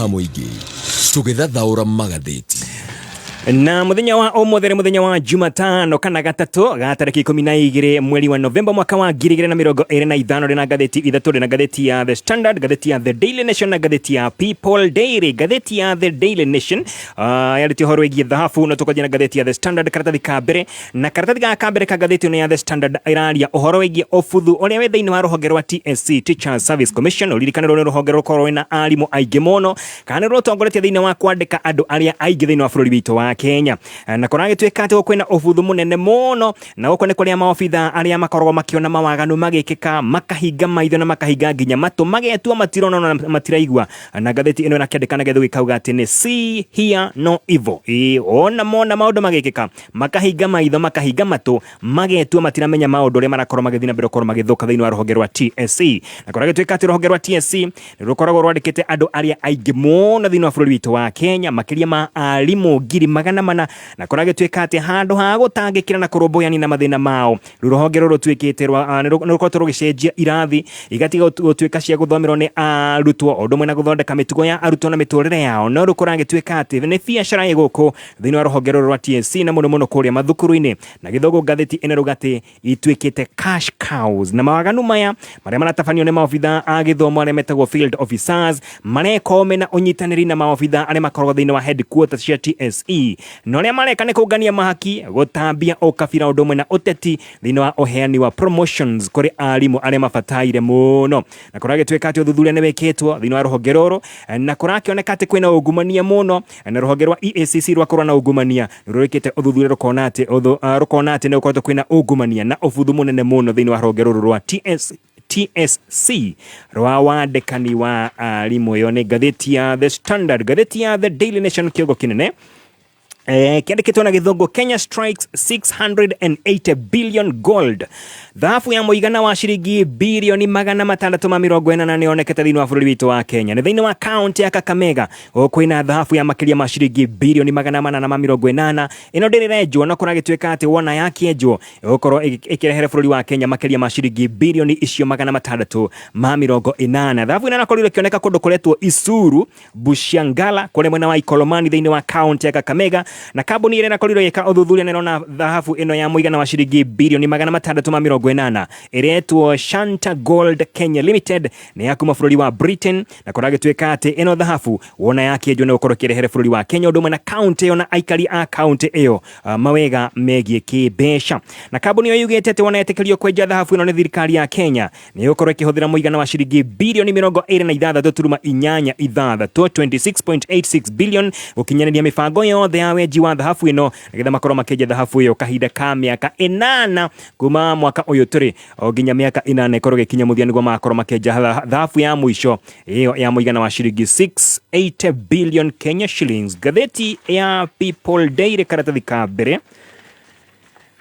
kamuigi tugithathaura magatheti na muthenya wa omothere muthenya wa Jumatano kana gatatu ga tariki 12 mweri wa Novemba mwaka wa 2025 rina gatheti ithatu rina gatheti ya The Standard, gatheti ya The Daily Nation na gatheti ya People Daily. Gatheti ya The Daily Nation yaliti horo igi dhahafu na tukaje na gatheti ya The Standard karatathi ka mbere na karatathi ka mbere ka gatheti no ya The Standard iraria uhoro igi ofuthu uria we thiini wa ruhonge rwa TSC Teachers Service Commission ulirikanirwo ni ruhonge rukorwo na arimu aingĩ muno kana rutongoretie thiini wa kwandika andu aria aingĩ thiini wa bururi witu wa Kenya na korage twekate kwina ofuthu munene muno na uko ne kuria maofitha aria makorwo makiona mawaganu magikika makahinga maitho na makahinga nginya matu magetua matirona na matiraigwa na gatheti ino nakendekana gethu gikauga ati ni see here no evil ona mona maundu magikika makahinga maitho makahinga matu magetua matiramenya maundu aria marakorwo magithina mbere korwo magithuka thiini wa ruhonge rwa TSC na korage twekate ruhonge rwa TSC ni rukoragwo rwandikite andu aria aingĩ muno thiini wa bururi witu wa Kenya makiria ma arimu ngiri magana mana na korage twekate handu ha gutangikira na kurumboyani na mathina mao ruhonge ruru twikite rukorwo rugicenjia irathi igatiga gutwika cia guthomerwo ni arutwo undu na guthondeka mitugo ya arutwo na miturire yao no rukorage twekate ni biacara iguku thiini wa ruhonge ruru rwa TSC na muno kuria mathukuru-ini na githogo gatheti ene rugate itwikite cash cows na mawaganu maya maria maratafanio ni maofitha a githomo aria metagwo field officers marekome na unyitaniri na maofitha aria makorwo thiini wa headquarters cia TSE no ria mareka ni kungania mahaki gutambia ukabira undu mwe na uteti thiini wa uheani wa promotions kuri arimu aria mabataire muno na korage twekate uthuthuria ni weketwo thiini wa ruhonge ruru na kurakioneka ati kwina ugumania muno na ruhonge rwa EACC rwakorwo na ugumania rurikite uthuthuria rukona ati ni ukorwo kwina ugumania na ofuthu munene muno thiini wa ruhonge ruru rwa TSC rwa wandekani wa arimu yo ni gatheti ya The Standard, gatheti ya The Daily Nation kiogo kinene kiandikitwo na githongo Kenya strikes 680 billion gold. Dhahafu ya muigana wa shiringi bilioni 640 ni onekete thiini wa bururi witu wa Kenya. Ni thiini wa county ya Kakamega kwina dhahafu ya makiria ma shiringi bilioni 480 ino ndirirenjwo no kuragitweka ati wona yakienjwo gukorwo ikirehere bururi wa Kenya makiria ma shiringi bilioni icio 680. Dhahafu ina nakorire kioneka kundu kuretwo Isuru, Bushangala kule mwena wa Ikolomani thiini wa county ya Kakamega na kambuni ile nakoriro yeka uthuthuria neno na dhahafu ino ya muigana wa shiringi bilioni 680 iretwo Shanta Gold Kenya Limited ni ya kuma bururi wa Britain na korage tweka ati ino dhahafu wona yake ejo ne ukoro kirehere bururi wa Kenya udumwe na county yona aikari a county iyo mawega megie kibesha na kambuni yo yugete ati wona yetekerio kwenja dhahafu ino ni thirikari ya Kenya ni ukoro kihuthira muigana wa shiringi bilioni 26.86 26.86 billion ukinyaniria mifango yothe ya weji wa dhahafu ino ngetha makorwo makeja dhahafu iyo kahinda ka miaka 8 kuma mwaka uyu turi oginya miaka 8 ikorwo gikinya muthia niguo makorwo makeja dhahafu ya mwisho iyo ya muigana wa shiringi 680 billion Kenya shillings. Gatheti ya People Daily karatathi ka mbere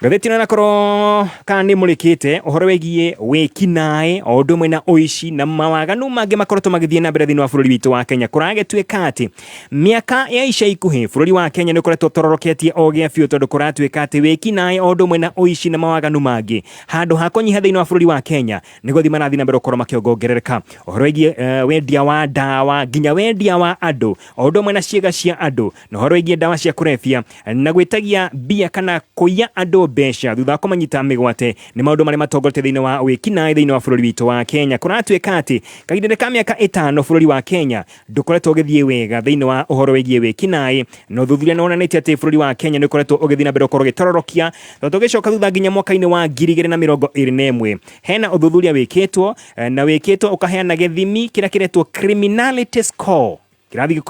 gatheti na korwo kandi mulikite uhoro wegie wekinae ondo mwe na oici na mawaganu mange makorotwo magithie na mbere thiini wa bururi witu wa Kenya kurage tweka ati miaka ya ica ikuhi bururi wa Kenya ni koretwo tororoketie ogia biu tondu kuratweka ati wekinae ondo mwe na oici na mawaganu mange handu hakonyiha thiini wa bururi wa Kenya ni guthima na thina mbere korwo makiongongerereka uhoro wegie wendia wa dawa nginya wendia wa andu ondo mwe na ciega cia andu na uhoro wegie dawa cia kurefia na gwitagia bia kana kuya andu besha thutha kumanyita migwate ni maundu maria matongorete thiini wa wikinae thiini wa bururi witu wa Kenya kuratweka ati kahinda ka miaka 5 bururi wa Kenya ndukoretwo ugithie wega thiini wa uhoro wegie wikinae no thuthuria no onanite ati bururi wa Kenya ni koretwo ugithina mbere korwo gitororokia tugicoka thutha nginya mwaka-ini wa 2021 hena uthuthuria wikitwo na wikitwo ukaheana githimi kira kiretwo criminality score kirathi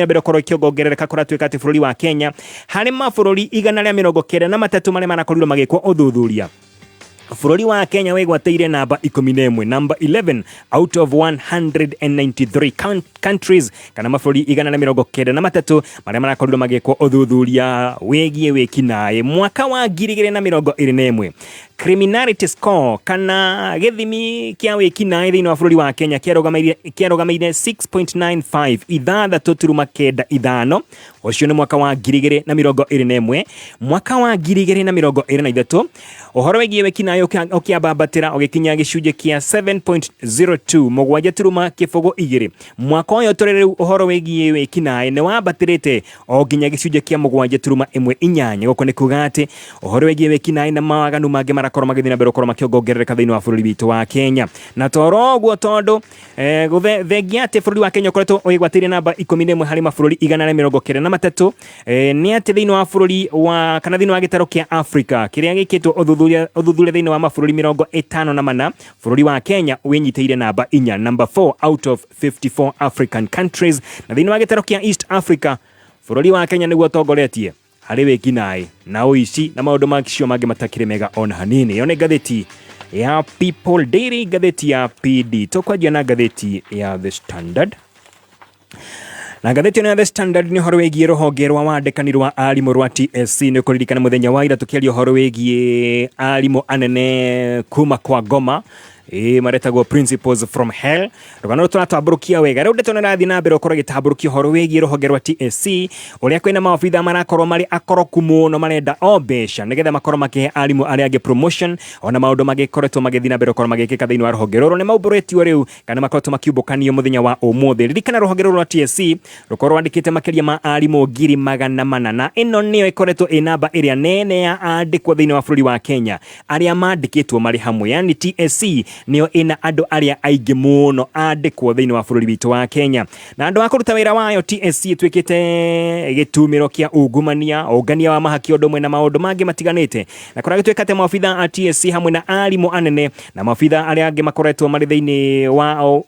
mbere korwo kiongongerereka kuratweka ati bururi wa Kenya hari mabururi 193 maria marakorirwo magikwo uthuthuria bururi wa Kenya wegwateire namba 11 number 11 out of 193 countries kana mabururi 193 maria marakorirwo magikwo uthuthuria wegie wekinae mwaka wa 2021 criminality score kana githimi kia wikinaĩ thĩinĩ wa bũrũri wa Kenya kĩarũgamĩire 6.95 ithathatũ turuma kenda ithano. Ũcio nĩ mwaka wa 2021. Mwaka wa 2023 ũhoro wĩgiĩ wĩkinaĩ ũkĩambambatĩra ũgĩkinya gĩcunjĩ kĩa 7.02 mũgwanja turuma kĩbũgũ igĩrĩ. Mwaka ũyũ tũrĩ rĩu ũhoro wĩgiĩ wĩkinaĩ nĩ wambatĩrĩte o nginya gĩcunjĩ kĩa mũgwanja turuma ĩmwe inyanya. Gũkũ nĩ kuuga atĩ ũhoro wĩgiĩ wĩkinaĩ na mawaganu mangĩ marakorwo magĩthiĩ na mbere gũkorwo makĩongerereka thĩinĩ wa bũrũri witũ wa Kenya. Na toro ũguo tondũ thengia atĩ bũrũri wa Kenya ũkoretwo ũgĩgwatĩire namba 11 harĩ mabũrũri 193 nĩ atĩ thĩinĩ wa bũrũri wa kana thĩinĩ wa gĩtarũ kĩa Africa kĩrĩa gĩkĩtwo ũthuthuria thĩinĩ wa mabũrũri 54 bũrũri wa Kenya wĩnyitĩire namba 4, number 4 out of 54 African countries. Na thĩinĩ wa gĩtarũ kĩa East Africa bũrũri wa Kenya nĩguo ũtongoretie harĩ wĩkinaĩ na wuici na maũndũ macio mangĩ matakĩrĩ mega ona hanini. Yo nĩ ngathĩti ya People Daily, ngathĩti ya PD. Tũkwanjia na ngathĩti ya The Standard. Na ngathĩti ya The Standard nĩ ũhoro wĩgiĩ rũhonge rwa wandĩkani rwa arimũ rwa TSC. Nĩ ũkũririkana mũthenya wa ira tũkĩaria ũhoro wĩgiĩ arimũ anene kuma kwa Ngoma maretagwo principles from hell. Rũgano tũratambũrũkia wega rĩu ndeto nĩrathiĩ na mbere ũkorwo gĩtambũrũkia ũhoro wĩgiĩ rũhonge rwa TSC ũrĩa kwĩna maobitha marakorwo marĩ akoroku mũno marenda o mbeca nĩgetha makorwo makĩhe arimũ arĩa angĩ promotion ona maũndũ magĩkoretwo magĩthiĩ na mbere gũkorwo magĩkĩka thĩinĩ wa rũhonge rũrũ nĩ maumbũrĩtio rĩu kana makoretwo makiumbũkanio mũthenya wa ũmũthĩ. Ririkana rũhonge rũrũ rwa TSC rũkorwo rwandĩkĩte makĩria ma arimũ 400,000 na ĩno nĩyo ĩkoretwo ĩ namba ĩrĩa nene ya andĩkwo thĩinĩ wa bũrũri wa Kenya arĩa mandĩkĩtwo marĩ hamwe, yani TSC nĩyo ĩna andũ arĩa aingĩ mũno andĩkwo thĩinĩ wa bũrũri witũ wa Kenya. Na andũ a kũruta wĩra wayo TSC ĩtuĩkĩte gĩtumĩro kĩa ungumania, ũngania wa mahaki ũndũ ũmwe na maũndũ mangĩ matiganĩte. Na kũrĩa gĩtuĩka atĩ maobitha a TSC hamwe na arimũ anene na maobitha arĩa angĩ makoretwo marĩ thĩinĩ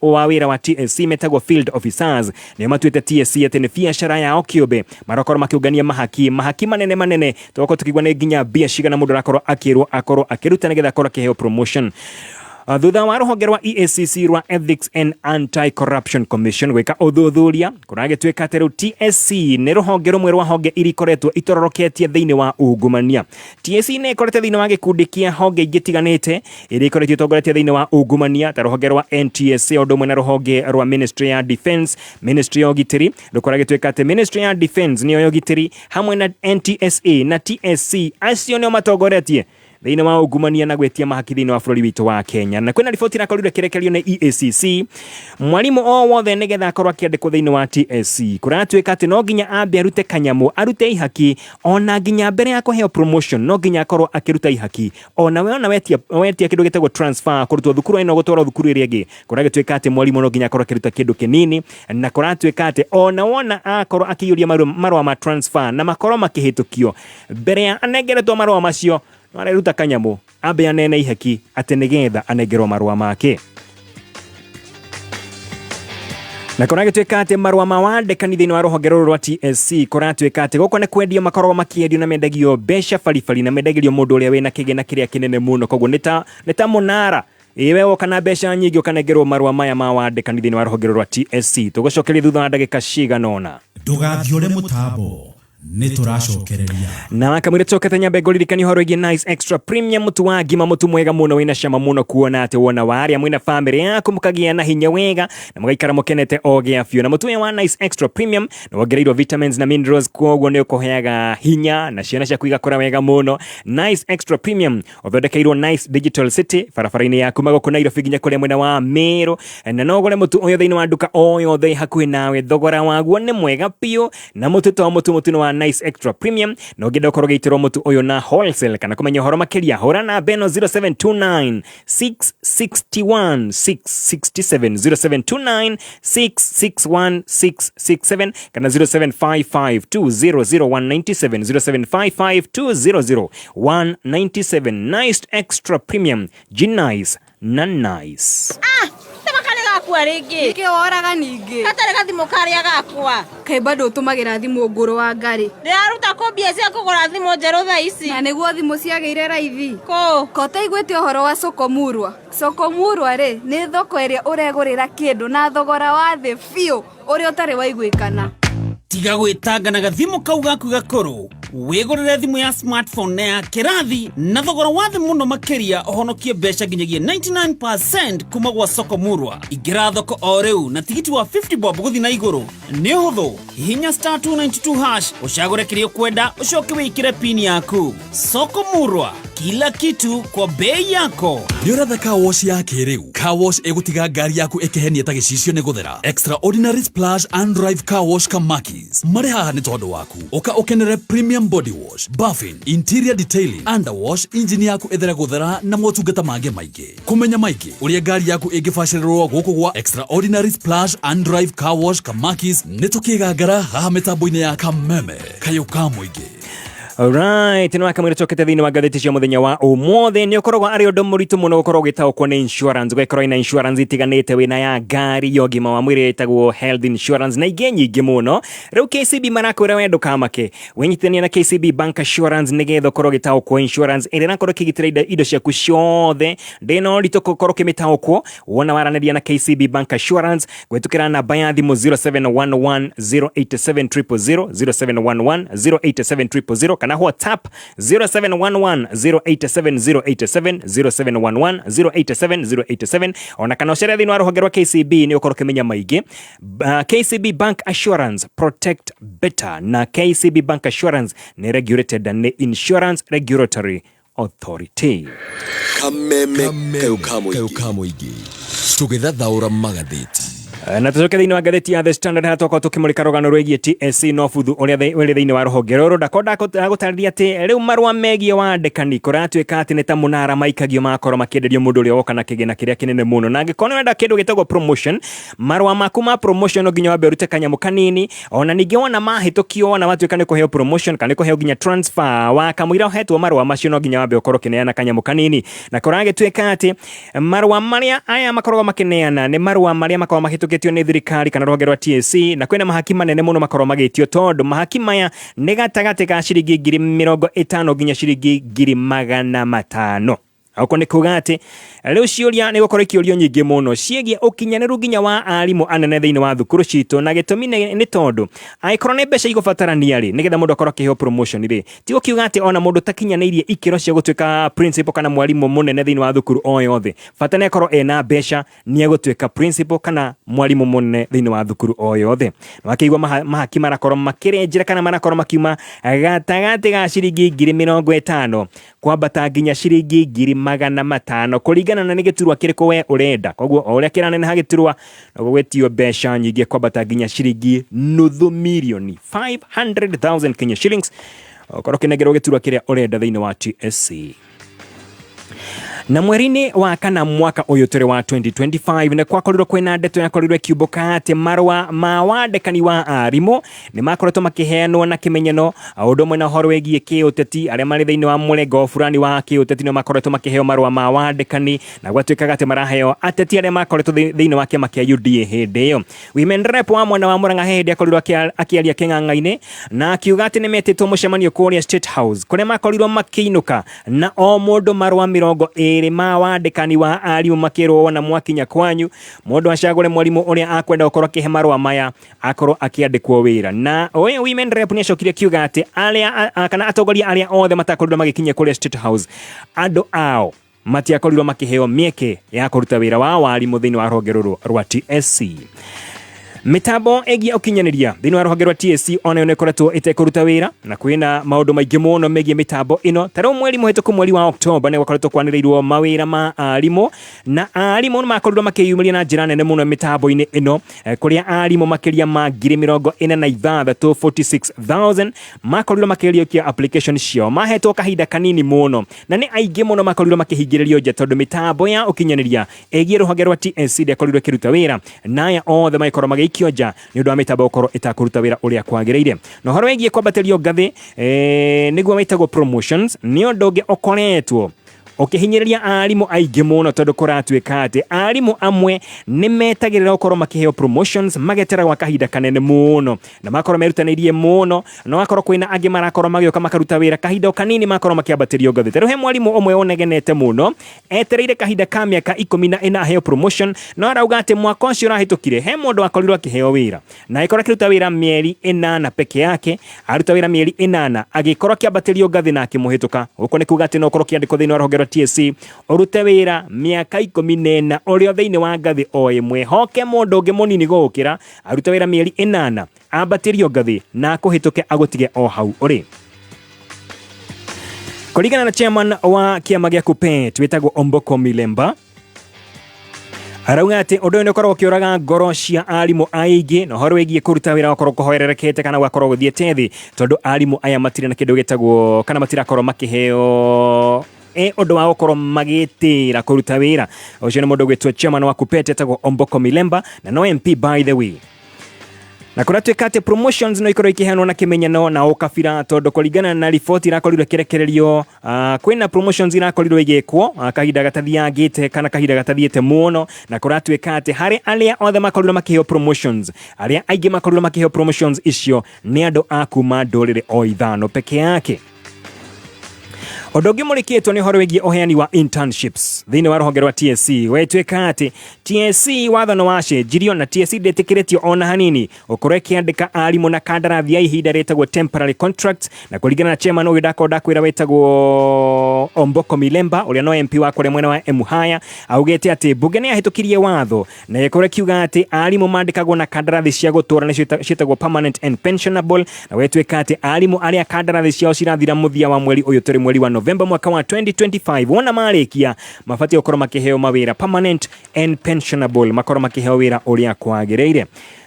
wa wĩra wa TSC metagwo field officers nĩo matuĩte TSC atĩ nĩ biacara yao kĩũmbe marakorwo makĩũngania mahaki manene tũgakorwo tũkĩigua nĩ nginya mbia cigana mũndũ arakorwo akĩrwo akorwo akĩruta nĩgetha akorwo akĩheo promotion. Thutha wa rũhonge rwa EACC rwa Ethics and Anti-Corruption Commission gwĩka ũthuthuria kũragĩtuĩka atĩ rĩu TSC nĩ rũhonge rũmwe rwa honge iria ikoretwo itororoketie thĩinĩ wa ungumania. TSC nĩ ĩkorete thĩinĩ wa gĩkundi kĩa honge ingĩ tiganĩte iria ikoretwo itongoretie thĩinĩ wa ungumania ta rũhonge rwa NTSA ũndũ ũmwe na rũhonge rwa Ministry ya Defence, Ministry ya ũgitĩri. Rũkoragĩtuĩka atĩ Ministry ya Defence nĩyo ya ũgitĩri hamwe na NTSA na TSC acio nĩo matongoretie thĩinĩ wa ungumania na gwĩtia mahaki thĩinĩ wa bũrũri witũ wa Kenya. Na kwĩna riboti irakorire kĩrekerio nĩ EACC mwarimũ o wothe nĩgetha akorwo akĩandĩkwo thĩinĩ wa TSC kũratuĩka atĩ no nginya ambe arute kanyamũ arute ihaki ona nginya mbere ya kũheo promotion no nginya akorwo akĩruta ihaki ona we ona wetia kĩndũ gĩtagwo transfer kũrutwo thukuru ĩno gũtwarwo thukuru ĩrĩa ĩngĩ. Kũragĩtuĩka atĩ mwarimũ no nginya akorwo akĩruta kĩndũ kĩnini na kũratuĩka atĩ ona wona akorwo akĩiyũria marũa ma transfer na makorwo makĩhĩtũkio mbere ya anengeretwo marũa macio mareruta kanyamũ ambe anene ihaki atĩ nĩgetha anengerwo marũa make. Na kũragĩtuĩka atĩ marũa ma wandĩkani thĩinĩ wa rũhonge rũrũ rwa TSC kũratuĩka atĩ gũkũ nĩ kwendio makorwo makĩendio na mendagio mbeca baribari na mendagio mũndũ ũrĩa wĩna kĩgĩna kĩrĩa kĩnene mũno. Koguo nĩ ta mũnara iwe woka na mbeca nyingĩ ũkanengerwo marũa maya ma wandĩkani thĩinĩ wa rũhonge rũrũ rwa TSC. Tũgũcokeria thutha wa ndagĩka cigana ũna. Ndũgathiũre mũtambo nĩ tũracokereria na kamwĩra tũkete nyambe ngũririkania ũhoro wĩgiĩ Nice Extra Premium mũtu wa ngima mũtu mwega mũno wĩna cama mũno kuona atĩ wona warĩa mwĩna family yaku mũkagĩa na hinya wega na mũgaikara mũkenete o gĩa biũ. Na mũtu ũyũ wa Nice Extra Premium nĩ wongereirwo vitamins na minerals koguo nĩ ũkũheaga hinya na ciana ciaku igakũra wega mũno. Nice Extra Premium ũthondekeirwo Nice Digital City barabara-inĩ yaku magũkũ Nairobi nginya kũrĩa mwena wa Meru. Na no ũgũre mũtu ũyũ thĩinĩ wa nduka o yothe hakuhĩ nawe thogora waguo nĩ mwega biũ na mũtu to mũtu wa Nice Extra Premium no ngenda ũkorwo gĩitĩrwo mũtu ũyũ na wholesale kana kũmenya ũhoro makĩria hũra na beno 0729 661 667 0729 661 667 kana 0755 200 197 0755 200 197. Nice Extra Premium, G-Nice na Nice. Gakua ringi nike woraga ningi atare gathimo karia gakwa kai bado utumagira thimo nguru wa ngari ndiraruta kombia cia kugura thimo njeru tha ici na niguo thimo ciageire raithi ko taiguite uhoro wa sokomurwa ri ni thoko iria uregurira kindu na thogora wa thi biu uri utari waiguikana tiga gwĩtanga na gathimo kau gaku gakũrũ wĩgũrĩre thimũ ya smartphone na ya kĩrathi na thogora wa thĩ mũno makĩria ũhonokie mbeca nginyagia 99% kuma gwa soko murwa. Ingĩra thoko o rĩu na tigiti wa 50 bob gũthiĩ na igũrũ. Nĩ ũhũthũ, hihinya *292 hash ũcagũre kĩrĩa ũkwenda ũcoke wĩkĩre pin yaku. Soko murwa, kila kitu kwa bei yako. Nĩũratha car wash ya kĩrĩu. Car wash ĩgũtiga ngari yaku ĩkĩhenia ta gĩcicio nĩ gũthera. Extraordinary Splash and Drive Car Wash Kamakis. Marĩ haha nĩ tondũ waku. Ũka ũkenere premium body wash, buffing, interior detailing, underwash, engine yaku ĩthere gũthera na motungata mangĩ maingĩ. Kũmenya maingĩ ũrĩa ngari yaku ĩngĩbacĩrĩrwo gũkũ gwa Extraordinary Splash and Drive Car Wash Kamakis nĩ tũkĩgangara haha mĩtambo-inĩ ya Kameme. Kayũ ka mũingĩ. Alright, no akamwira chokete thini wa gatheti cia muthenya wa umothe ni ukoragwo ari undu muritu muno gukorwo gitaukwo ni insurance gwekorwo ina insurance itiganite wina ya ngari ya ũgima wa mwĩrĩ itagwo health insurance na ingĩ nyingĩ muno. Riu KCB marakwira wendo kamake wenyitithania na KCB Bank Assurance nigetha ukorwo gitaukwo insurance ĩrĩa ĩrakorwo ĩkĩgitĩra indo ciaku ciothe ndĩna ũritũ gũkorwo ũkĩmĩtaũkwo wona waranĩria na KCB Bank Assurance gwĩtũkĩra namba ya thimũ 0711087000 0711087000 kana WhatsApp 0711087087 0711087087 ona kana ucere thini wa rũhonge rwa KCB ni ukorwo kimenya maingĩ. KCB Bank Assurance, protect better, na KCB Bank Assurance ni regulated na Insurance Regulatory Authority. Kameme kayũ ka mũingĩ tũgĩthathaũra magathĩti. Na tucoke thĩinĩ wa ngathĩti ya The Standard hatoka tukimũrĩka rũgano rwĩgiĩ TSC no buthu ũrĩa wĩrĩ thĩinĩ wa rũhonge rũrũ ndagũtarĩria atĩ rĩu marũa megiĩ wandĩkani kũratuĩka atĩ nĩ ta mũnara maikagio makorwo makĩenderio mũndũ ũrĩa woka na kĩgĩna kĩrĩa kĩnene mũno. Na angĩkorwo wenda kĩndũ gĩtagwo promotion, marũa maku ma promotion nginya wambe ũrute kanyamũ kanini, ona ningĩ wona mahĩtũkio wona watuĩka nĩ kũheo promotion kana nĩ kũheo nginya transfer wa kamũira ũhetwo marũa macio no nginya wambe ũkorwo ũkĩneana kanyamũ kanini. Na kũragĩtuĩka atĩ marũa marĩa aya makoragwo makĩneana nĩ marũa marĩa makoragwo mahĩtũkĩtio nĩ thirikari kana rũhonge rwa TSC, na kwĩna mahaki manene mũno makorwo magĩtio tondũ mahaki maya nĩ gatagatĩ ka ciringi 50,000 nginya ciringi 500,000. Auko nĩ kuga atĩ rĩu ciũria nĩ gũkorwo ikĩũrio nyingĩ mũno ciĩgiĩ ũkinyanĩru nginya wa arimũ anene thĩinĩ wa thukuru citũ, na gĩtũmi nĩ tondũ angĩkorwo nĩ mbeca igũbatarania rĩ nĩgetha mũndũ akorwo akĩheo promotion rĩ, ti gũkiuga atĩ ona mũndũ takinyanĩirie ikĩro cia gũtuĩka principal kana mwarimũ mũnene thĩinĩ wa thukuru o yothe, bata nĩ akorwo ena mbeca nĩ egũtuĩka principal kana mwarimũ mũnene thĩinĩ wa thukuru o yothe. Wakĩigua mahaki marakorwo makĩrenjera kana marakorwo makiuma gatagatĩ ga ciringi 50,000 kwambata nginya ciringi 500,000 kũringana na nĩ gĩturwa kĩrĩkũ we ũrenda. Koguo o ũrĩa kĩraneneha gĩturwa no gũgwĩtio mbeca nyingĩ kwambata nginya ciringi 500,000 500,000 Kenya shillings okorwo kĩnegerwo gĩturwa kĩrĩa ũrenda thĩinĩ wa TSC. Na mweri-inĩ wa kana mwaka ũyũ tũrĩ wa 2025 nĩ kwakorirwo kwĩna ndeto yakorirwo ĩkiumbũka atĩ marũa ma wandĩkani wa arimũ nĩ makoretwo makĩheanwo na kĩmenyano ũndũ ũmwe na ũhoro wĩgiĩ kĩũteti. Arĩa marĩ thĩinĩ wa mũrengo fulani wa kĩũteti nĩ makoretwo makĩheo marũa ma wandĩkani na gwatuĩkaga atĩ maraheo ateti arĩa makoretwo thĩinĩ wa kĩama kĩa UDA hĩndĩ ĩyo. Women rep wa mwena wa Murang'a hĩndĩ akorirwo akĩaria kĩng'ang'a-inĩ na akiuga atĩ nĩ metĩtwo mũcemanio kũrĩa State House kũrĩa makorirwo makĩinũka na o mũndũ marũa 20 ma wandĩkani wa arimũ makĩrwo na mwakinya kwanyu mũndũ acagũre mwarimũ ũrĩa akwenda gũkorwo akĩhe marũa maya akorwo akĩandĩkwo wĩra. Na ũyũ women rep nĩ acokire kiuga atĩ arĩa kana atongoria arĩa othe matakorirwo magĩkinya kũrĩa State House andũ ao matiakorirwo makĩheo mĩeke ya kũruta wĩra wa warimũ thĩinĩ wa rũhonge rũrũ rwa TSC. Mitambo ĩgiĩ ũkinyanĩria thĩinĩ wa rũhonge rwa TSC onayo nĩ ĩkoretwo ĩtekũruta wĩra na kwĩna maũndũ maingĩ mũno megiĩ mitambo ĩno. Ta rĩu mweri mũhĩtũku mweri wa Oktoba nĩ gwakoretwo kwanĩrĩirwo mawĩra ma arimũ na arimũ nĩ makorirwo makĩyumĩria na njĩra nene mũno mitambo-inĩ ĩno kũrĩa arimũ makĩria ma 46,000 46,000 makorirwo makĩrĩkia application ciao mahetwo kahinda kanini mũno na nĩ aingĩ mũno makorirwo makĩhingĩrĩrio nja tondũ mitambo ya ũkinyanĩria ĩgiĩ rũhonge rwa TSC ndĩakorirwo ĩkĩruta wĩra na aya othe makorwo kionja nĩ ũndũ wa mĩtambo gũkorwo ĩtakũruta wĩra ũrĩa kwagĩrĩire. Na ũhoro wĩgiĩ kwambatĩrio ngathĩ nĩguo wĩtagwo promotions nĩ ũndũ ũngĩ ũkoretwo ukihinyiriria arimu aingĩ mũno tondu kuratuĩka atĩ arimu amwe nĩ metagĩrĩra gũkorwo makĩheo promotions magetera gwa kahinda kanene mũno na makorwo merutanĩirie mũno no akorwo kwĩna angĩ marakorwo magĩoka makaruta wĩra kahinda kanini makorwo makĩambatĩrio ngathĩ. Tarĩu he mwarimu ũmwe ũnegenete mũno etereire kahinda ka mĩaka 14 aheo promotion no arauga atĩ mwaka ũcio ũrahĩtũkire he mũndũ wakorirwo akĩheo wĩra na agĩkorwo akĩruta wĩra mĩeri 8 peke yake, aruta wĩra mĩeri 8 agĩkorwo akĩambatĩrio ngathĩ na akĩmũhĩtũka. Gũkũ nĩ kuuga atĩ no ũkorwo ũkĩandĩkwo thĩinĩ wa rũhonge rwa TSC ũrute wĩra mĩaka 14 ũrĩ o thĩinĩ wa ngathĩ o ĩmwe, hoke mũndũ ũngĩ mũnini gũgũkĩra aruta wĩra mĩeri 8 ambatĩrio ngathĩ na akũhĩtũke agũtige o hau ũrĩ. Kũringana na chairman wa kĩama gĩa KUPPET wĩtagwo Omboko Milemba arauga atĩ ũndũ ũyũ nĩ ũkorwo ũkĩũraga ngoro cia arimũ aingĩ na ũhoro wĩgiĩ kũruta wĩra ũkorwo kũhoererekete kana gwakorwo gũthiĩte thĩ tondũ arimũ aya matirĩ na kĩndũ gĩtagwo kana matirakorwo makĩheo ũndũ wa gũkorwo magĩtĩra kũruta wĩra. Ũcio nĩ mũndũ gwĩtwo chairman wa KUPPET wĩtagwo Omboko Milemba na no MP by the way. Na kuratuĩka atĩ promotions no ikorwo ikiheanwo na kimenyano na ukabira tondu kuringana na riboti irakorirwo kirekererio kwina promotions irakorirwo igĩkwo kahinda gatathiangĩte kana kahinda gatathiĩte mũno na kuratuĩka atĩ harĩ arĩa othe makorirwo makĩheo promotions arĩa aingĩ makorirwo makĩheo promotions icio nĩ andũ a kuma ndũrĩrĩ o ithano peke yake. Ũndũ ũngĩ mũrĩkĩtwo nĩ ũhoro wĩgiĩ ũheani wa internships thĩinĩ wa rũhonge rwa TSC wetwĩka atĩ TSC wathano wacenjirio na TSC ndĩtĩkĩrĩtio ona hanini ũkorwo ĩkĩandĩka arimũ na kandarathi ya ihinda rĩtagwo temporary contracts na kũringana na chairman ũyũ ndakwĩra wĩtagwo Omboko Milemba ũrĩa no MP wa kũrĩa mwena wa Emuhaya augĩte atĩ bunge nĩ yahĩtũkirie watho na ĩkorwo kiuga atĩ arimũ mandĩkagwo na kandarathi cia gũtũũra nĩcio ciĩtagwo permanent and pensionable na wetwĩka atĩ arimũ arĩa kandarathi ciao cirathira mũthia wa mweri ũyũ tũrĩ mweri wa November mwaka wa 2025 wona marĩkia mabatie gũkorwo makĩheo mawĩra permanent and pensionable makorwo makĩheo wĩra ũrĩa kwagĩrĩire.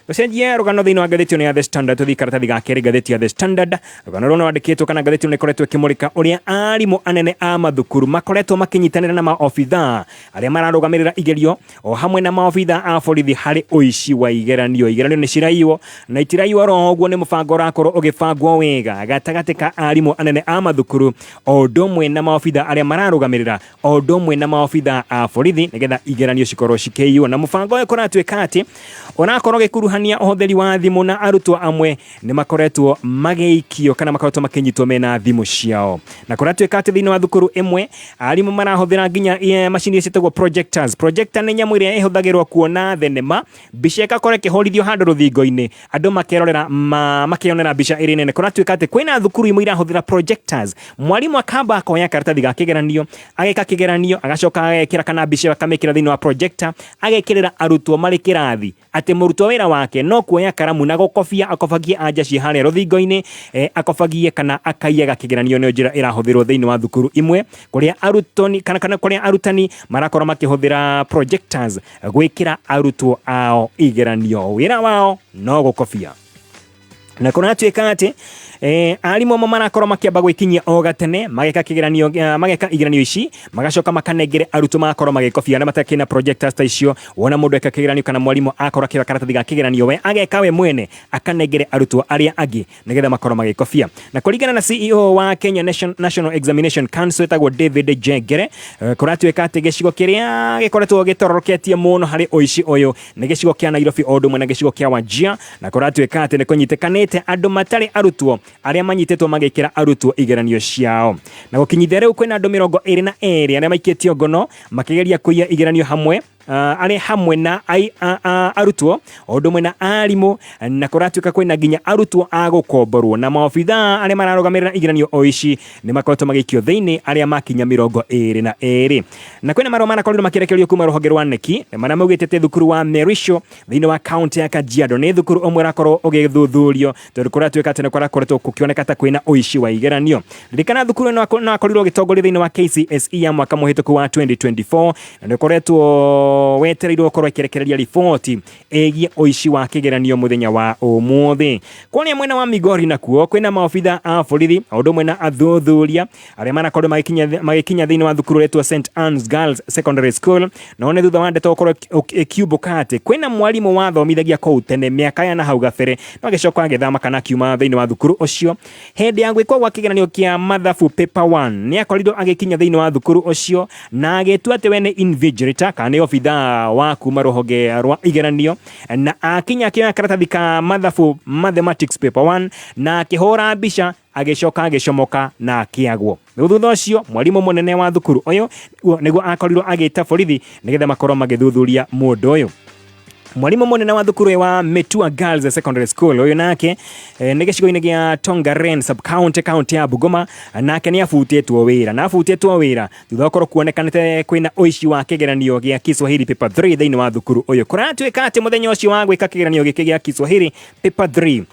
Gũcenjia rũgano thĩinĩ wa ngathĩti ya The Standard tũthiĩ karatathi ga kerĩ ngathĩti ya The Standard. Rũgano rũu rwandĩkĩtwo kana ngathĩti nĩ ĩkoretwo ĩkĩmũrĩka ũrĩa arimũ anene a mathukuru makoretwo makĩnyitanĩra na maobithaa arĩa mararũgamĩrĩra igerio o hamwe na maobithaa a borithi harĩ ũici wa igeranio. Igeranio nĩ ciraiywo na itiraiywo ro ũguo nĩ mũbango ũrakorwo ũgĩbangwo wega gatagatĩ ka arimũ anene a mathukuru o ũndũ ũmwe na maobithaa arĩa mararũgamĩrĩra o ũndũ ũmwe na maobithaa a borithi nĩgetha igeranio cikorwo cikĩiywo. Na mũbango ũyũ kũratuĩka atĩ ũrakorwo ũgĩkuruhania ũhũthĩri wa thimũ na arutwo amwe nĩ makoretwo magĩikio kana makoretwo makĩnyitwo mena thimũ ciao. Na kũratuĩka atĩ thĩinĩ wa thukuru ĩmwe arimũ marahũthĩra nginya macini ciĩtagwo projectors. Projector nĩ nyamũ ĩrĩa ĩhũthagĩrwo kuona thenema mbica ĩgakorwo ĩkĩhũrithio handũ rũthingo-inĩ andũ makerorera makĩonera mbica ĩrĩ nene. Kũratuĩka atĩ kwĩna thukuru imwe irahũthĩra projectors, mwarimũ akamba akoya karatathi ga kĩgeranio ageka kĩgeranio agacoka agekĩra kana mbica akamĩkĩra thĩinĩ wa projector agekĩrĩra arutwo marĩ kĩrathi atĩ mũrutwo wĩra wake no kuoya karamu na gũkobia akobagie anja ci harĩa rũthingo-inĩ akobagie kana akaiyaga kĩgeranio nĩ njĩra ĩrahũthĩrwo thĩinĩ wa thukuru imwe kũrĩa arutani kana kũrĩa arutani marakorwo makĩhũthĩra projectors gwĩkĩra arutwo ao igeranio, wĩra wao no gũkobia. Na kũratuĩka atĩ arimũ amwe marakorwo makĩamba gwĩkinyia o gatene mageka igeranio ici magacoka makanengere arutwo makorwo magĩkobia na matakĩ na projectors ta icio. Wona mũndũ eka kĩgeranio kana mwarimũ akorwo akĩoya karatathi ga kĩgeranio we ageka we mwene akanengere arutwo arĩa angĩ nĩgetha makorwo magĩkobia. Na kũringana na CEO wa Kenya National Examination Council etagwo David Jengere kũratuĩka atĩ gĩcigo kĩrĩa gĩkoretwo gĩtororoketie mũno harĩ ũici ũyũ nĩ gĩcigo kĩa Nairobi o ũndũ ũmwe na gĩcigo kĩa Wajir. Na kũratuĩka atĩ nĩ kũnyitĩkanĩte andũ matarĩ arutwo arĩa manyitĩtwo magĩkĩra arutwo igeranio ciao. Na gũkinyithia rĩu kwĩna andũ 22 arĩa maikĩtio ngono makĩgeria kũiya igeranio hamwe arĩ hamwe na arutwo o ũndũ ũmwe na arimũ. Na kũratuĩka kwĩna nginya arutwo a gũkomborwo na maobithaa arĩa mararũgamĩrĩra igeranio o ici nĩ makoretwo magĩikio thĩinĩ arĩa makinya 22. Na kwĩna marũa marakorirwo makĩrekererio kuma rũhonge rwa neki marĩa maugĩte atĩ thukuru wa Merisho thĩinĩ wa kaunti ya Kajiado nĩ thukuru ũmwe ũrakorwo ũgĩthuthurio tondũ kũratuĩka atĩ nĩ kũrakoretwo gũkĩoneka ta kwĩna ũici wa igeranio. Ririkana thukuru ĩno akorirwo ũgĩtongoria thĩinĩ wa KCSE ya mwaka mũhĩtũku wa 2024 na nĩ ũkoretwo wetereirwo korwo ikirekereria riboti egie uici wa kigeranio muthenya wa umuthi. Kwa mwena wa Migori nakuo kwina maofitha a borithi undu mwena athuthuria aria marakorwo magikinya thiini wa thukuru retwa St Anne's Girls Secondary School no ne thutha wa ndeto korwo ikiumbukate kwina mwarimu wathomithagia kou tene miaka ya na hau gabere no agicoka agithama kana kiuma thiini wa thukuru ucio hindi ya gwikwo gwa kigeranio kia mathabu paper 1 ni akorirwo agikinya thiini wa thukuru ucio na agetua ati we ni invigilator kana ofitha wa kuma ruhonge rwa igeranio na akinya kioya karatathi ka mathabu mathematics paper 1 na akihora mbica agicoka agicomoka na akiagwo. Thutha ucio mwarimu munene wa thukuru uyu niguo akorirwo agita borithi nigetha makorwo magithuthuria mundu uyu. Mwalimu munene wa thukuru wa Metua Girls Secondary School uyu nake ni gicigo-ini gia Tongaren sub county ya Bungoma nake ni afutetwo wira na afutetwo wira thutha korwo kuonekanite kwina uici wa kigeranio gia Kiswahili paper 3 thiini wa thukuru uyu. Kuratuika ati muthenya ucio wa gwika kigeranio giki gia Kiswahili paper 3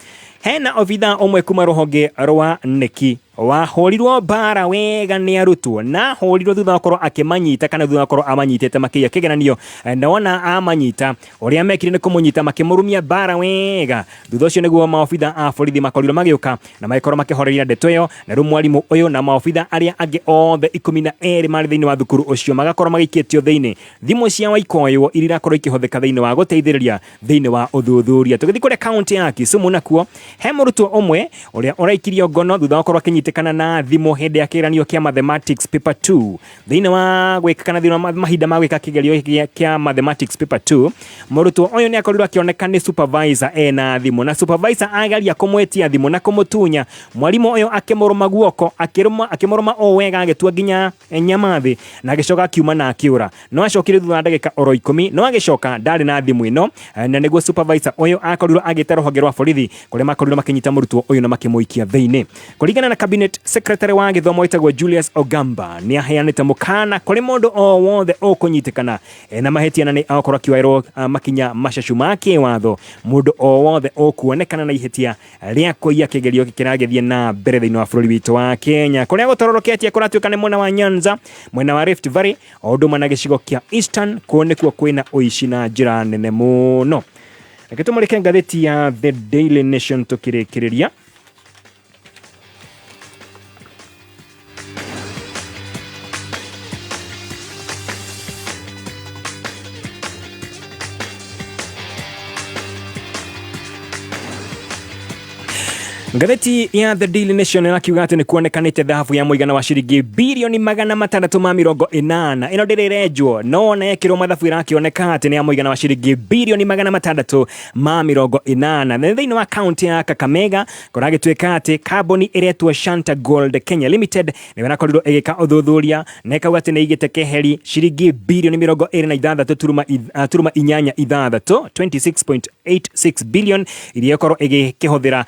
hena ofitha omwe kuma ruhonge rwa neki wahorirwo bara wega ni arutwo na horirwo thutha korwo akimanyita kana thutha korwo amanyitete makia kigeranio na wona amanyita uria mekire ni kumunyita makimurumia bara wega thutha ucio niguo maofitha a borithi makorirwo magiuka na maikoro makihoreria ndeto iyo na ru mwarimu uyu na maofitha aria angi othe 12 mari thiini wa thukuru ucio magakorwo magikitio thiini thimu cia waikoyo irira korwo ikihotheka thiini wa guteithiriria thiini wa uthuthuria. Tugithi kuria county ya Kisumu nakuo he murutwo omwe uria uraikirio ngono thutha korwo kinyitikana na thimu hindi ya kigeranio kia mathematics paper 2 thiini wa gwikana thiini wa mahinda ma gwika kigeranio kia mathematics paper 2 murutwo uyu ni akorirwo akioneka ni supervisor na thimu na supervisor agaria kumwetia thimu na kumutunya mwarimu uyu akimuruma guoko akimuruma o wega agetua nginya nyamathi na agicoka akiuma na akiura no acokire thutha ndagika oro 10 no agicoka ndari na thimu ino na niguo supervisor uyu akorirwo agita ruhonge rwa borithi kuria makorirwo makinyita murutwo uyu na makimuikia thiini. Kuringana na cabinet secretary wa githomo itagwo Julius Ogamba ni aheanite mukana kuri mundu o wothe ukunyitikana na mahetia na ni akorwo kiwairwo makinya mashashu make watho mundu o wothe ukuonekana na ihetia ria kuiya kigerio kiragethie na mbere thiini wa bururi witu wa Kenya kuria gutororoketie kuratuika ni mwena wa Nyanza mwena wa Rift Valley ondo mana gicigo kia Eastern kuonekwo kwina uici na njira nene muno. Akitumulike ngatheti ya The Daily Nation tukirikiriria ngatheti ya The Daily Nation inakiuga ati ni kuonekanite dhahabu ya muigana wa shilingi bilioni 680 ino ndirirejwo no na yekirwo mathabu irakioneka ati ni ya muigana wa shilingi bilioni 680 na thiini wa county ya Kakamega kuragituika ati kambuni iretwo Shanta Gold Kenya Limited ni wanakorirwo igika uthuthuria na ikauga ati ni igite keheri shilingi bilioni 26.86 26.86 billion iria korwo igikihũthira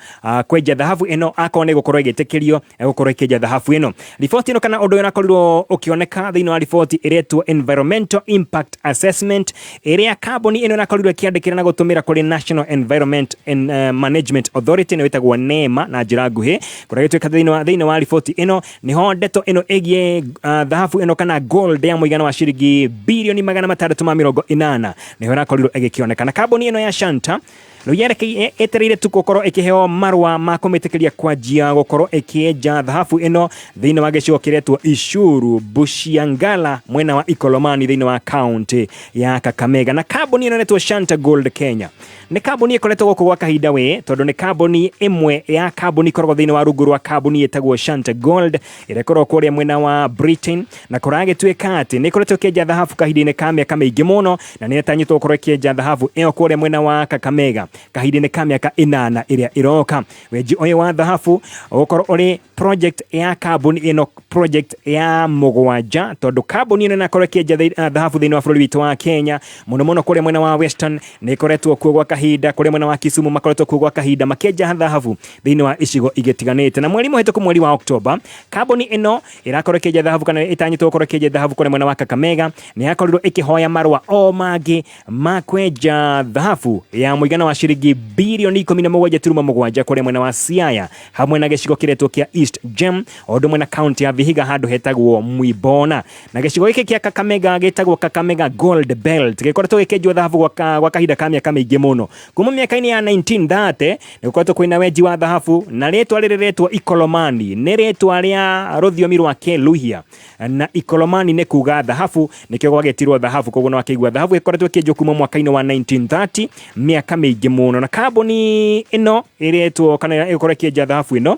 kwenja dhahabu eno akone gukorwo igitekerio gukorwo ikenja dhahabu eno. Ripoti ino kana undu unakorirwo ukioneka thiini wa ripoti iretwo Environmental Impact Assessment iria kambuni ino nakorirwo ikiandikira na gutumira kuri National Environment and Management Authority wetagwo NEMA na njira nguhi kuragituika thiini wa ripoti ino niho ndeto ino egie dhahabu eno kana gold ya muigana wa shilingi bilioni 680 niho nakorirwo igikioneka na kambuni ino ya Shanta no yereke etereire tu gukorwo ikiheo marwa ma kumitekeria kwa njia gukorwo ikienja dhahabu ino thiini wa gicigo kiretwo Ishuru Bushiangala mwena wa Ikolomani thiini wa county ya Kakamega na kambuni ino netwo Shanta Gold Kenya ni kambuni ikoretwo guku gwa kahinda we tondu ni kambuni imwe ya kambuni korwo thiini wa rungu rwa kambuni etagwo Shanta Gold irekorwo kuria mwena wa Britain na kuragituika ati ni ikoretwo kienja dhahabu kahinda-ini ka miaka maingi muno na ni etanyitwo gukorwo kienja dhahabu iyo kuria mwena wa Kakamega kahinda-ini ka miaka 8 iria iroka. Wenji uyu wa dhahabu ukorwo uri project ya kambuni ino project ya mugwanja tondu kambuni ino nakorwo kienja dhahabu thiini wa bururi witu wa Kenya muno muno kuria mwena wa Western ni ikoretwo kuo gwa kahinda kuri mwena wa Kisumu makoretwo kuo gwa kahinda makienja thahabu thiini wa icigo igitiganite na mweri muhituku mweri wa Oktoba kambuni ino irakorwo ikienja thahabu kana itanyitwo gukorwo ikienja thahabu kuri mwena wa Kakamega ni yakorirwo ikihoya marwa o mangi ma kwenja thahabu ya muigana wa ciringi bilioni 17.7 kuri mwena wa Siaya hamwe na gicigo kiretwo kia East Gem ondo mwena county ya Vihiga handu hetagwo Mwibona na gicigo giki kia Kakamega gitagwo Kakamega Gold Belt gikoretwo gikenjwo thahabu gwa kahinda ka miaka mingi muno kuma miaka-ini ya 1930 ni gukoretwo kwina wenji wa thahabu na ritwa riretwo Ikolomani ni ritwa ria ruthiomi rwa Keluhia na Ikolomani ni kuga thahabu nikio gwagetirwo thahabu koguo no akigwa thahabu ikoretwo ikenjwo kuma mwaka-ini wa 1930 miaka mingi muno na kambuni ino iretwo kana ikorwo ikienja thahabu ino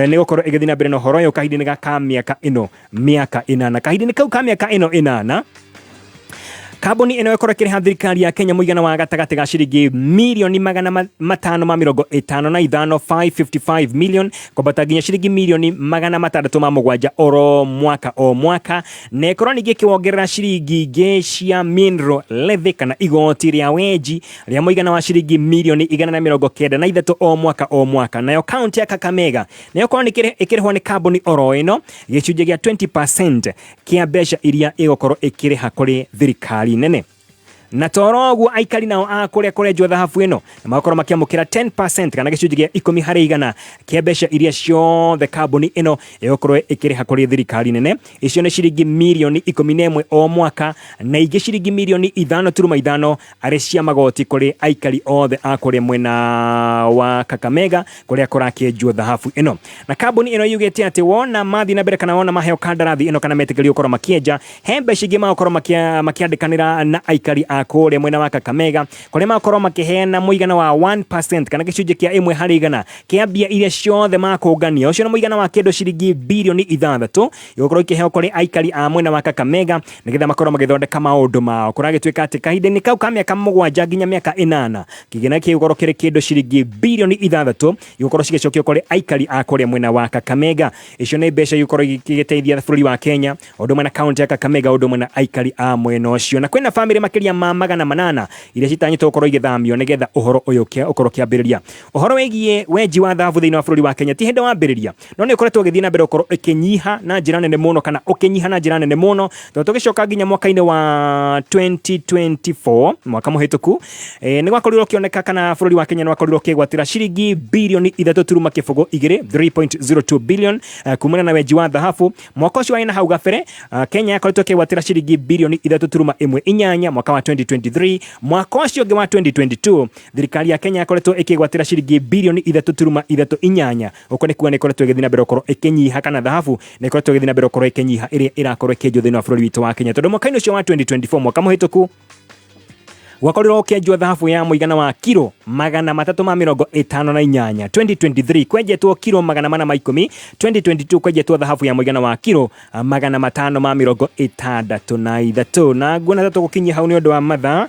ni gukorwo igithii na mbere na horo yo kahinda-ini ka miaka ino miaka 8 kahinda-ini kau ka miaka ino 8 kambuni ino ikorwo ikiriha thirikari ya Kenya muigana wa gatagati ga ciringi milioni 555 million kubata ginya ciringi milioni 607 oro mwaka na ikorwo ningi kiwongerera ciringi cia mineral levy kana igoti ria weji ria muigana wa ciringi milioni 193 o mwaka nayo county ya Kakamega nayo korwo ikirihwo ni kambuni oro ino gicunjĩ gia 20% kia mbeca iria igokorwo ikiriha kuri thirikari nene na torogu aikari nao akuria kurenjwo thahabu ino na makorwo makiamukira 10% kana gicunjĩ gia 10% kia mbeca iria ciothe kambuni ino igokorwo ikiriha kuri thirikari nene icio ni ciringi milioni 11 o mwaka na ingi ciringi milioni 5.5 ari cia magoti kuri aikari othe akuria mwena wa Kakamega kuria kurakienjwo thahabu ino na kambuni ino yugite ati wona mathi na mbere kana wona maheo kandarathi ino kana metegerio korwo makienja he mbeca ingi makorwo makiandikanira na aikari kule mwena wa Kakamega kule makorwo makiheana muigana wa 1% kana gicunjĩ kia 1% kia mbia iria ciothe makungania ucio na muigana wa kendo ciringi bilioni 6 yokorwo ikiheo kuri aikari a mwena wa Kakamega nigetha makorwo magithondeka maundu mao kuragituika ati kahinda-ini kau ka miaka 7 nginya miaka 8 kigina kiukorwo kiri kendo ciringi bilioni 6 yokorwo cigicokio kuri aikari a kule mwena wa Kakamega icio ni mbeca yokorwo igiteithia bũrũri wa Kenya ondo mwena county ya Kakamega ondo mwena aikari a mwena ucio na kwina family makiria magana manana iria citanyitwo gukorwo igithamio nigetha uhoro uyu ukorwo kiambiriria uhoro wegie wenji wa thahabu thiini wa bũrũri wa Kenya ti hindi wambiriria no ni ukoretwo githii na mbere ukorwo ikinyiha na njira nene muno kana ukinyiha na njira nene muno tugicoka nginya mwaka-ini wa 2024 mwaka muhituku ni gwakorirwo kioneka kana bũrũri wa Kenya ni gwakorirwo kigwatira ciringi bilioni 3.2 3.02 billion kumana na wenji wa thahabu mwaka ucio wa hau gabere Kenya yakoretwo kigwatira ciringi bilioni 3.18 mwaka wa 2023 mwaka ucio wa 2022 thirikari ya Kenya yakoretwo ikigwatira ciringi bilioni 3.38 uko ni kuga ni koretwo igithii na mbere ukorwo ikinyiha kana thahabu ni koretwo igithii na mbere ukorwo ikinyiha iria irakorwo ikenjwo thiini wa bũrũri witu wa Kenya tondu mwaka-ini ucio wa 2024 mwaka muhituku gwakorirwo ukienjwo thahabu ya muigana wa kilo 358 2023 kwenjetwo kilo 410 2022 kwenjetwo thahabu ya muigana wa kilo 563 na nguona tatu gukinyia hau ni undu wa mathaa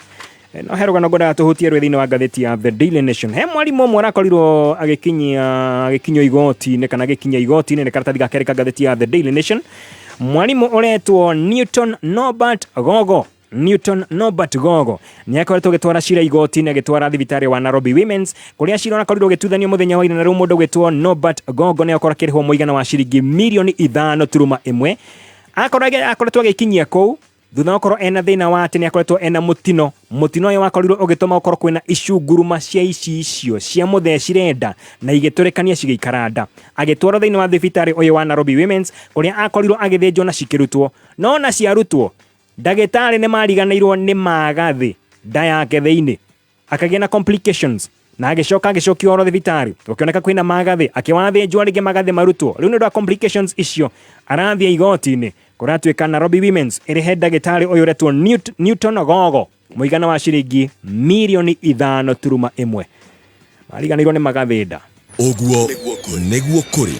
no herugano ngoda tuhutie rwethini wa gatheti ya The Daily Nation he mwarimu mwe arakorirwo agikinywo igoti-ini kana agikinya igoti-ini ni karatathi gake ka gatheti ya The Daily Nation mwarimu uretwo Newton Norbert Gogo ni akoretwo gitwara cira igoti-ini agitwara thibitari wa Nairobi Women's kuria cira nakorirwo gituthanio muthenya wa ira na riu mundu gwitwo Norbert Gogo ni akora kirihwo muigana wa ciringi milioni 5.1 akoretwo agikinyia kou thutha okorwo ena thina wa ati ni akoretwo ena mutino uyu wakorirwo ugituma okorwo kwina icunguruma cia icio cia muthecirenda na igiturekania cigeikaranda agitwara thiini wa thibitari uyu wa Nairobi Women's kuria akorirwo agithinjwo na cikirutwo no na ciarutwo ndagitari ni mariganirwo ni magathi nda yake thiini akagia na complications na agicokio oro thibitari ukioneka kwina magathi akiwathinjwo ringi magathi marutwo riu ni ndo complications icio arathia igoti-ini kuratuika Nairobi Women's irihe ndagitari uyu retwo Newton Gogo muigana wa ciringi milioni 5.1 mariganirwo ni magathinda uguo niguo kuri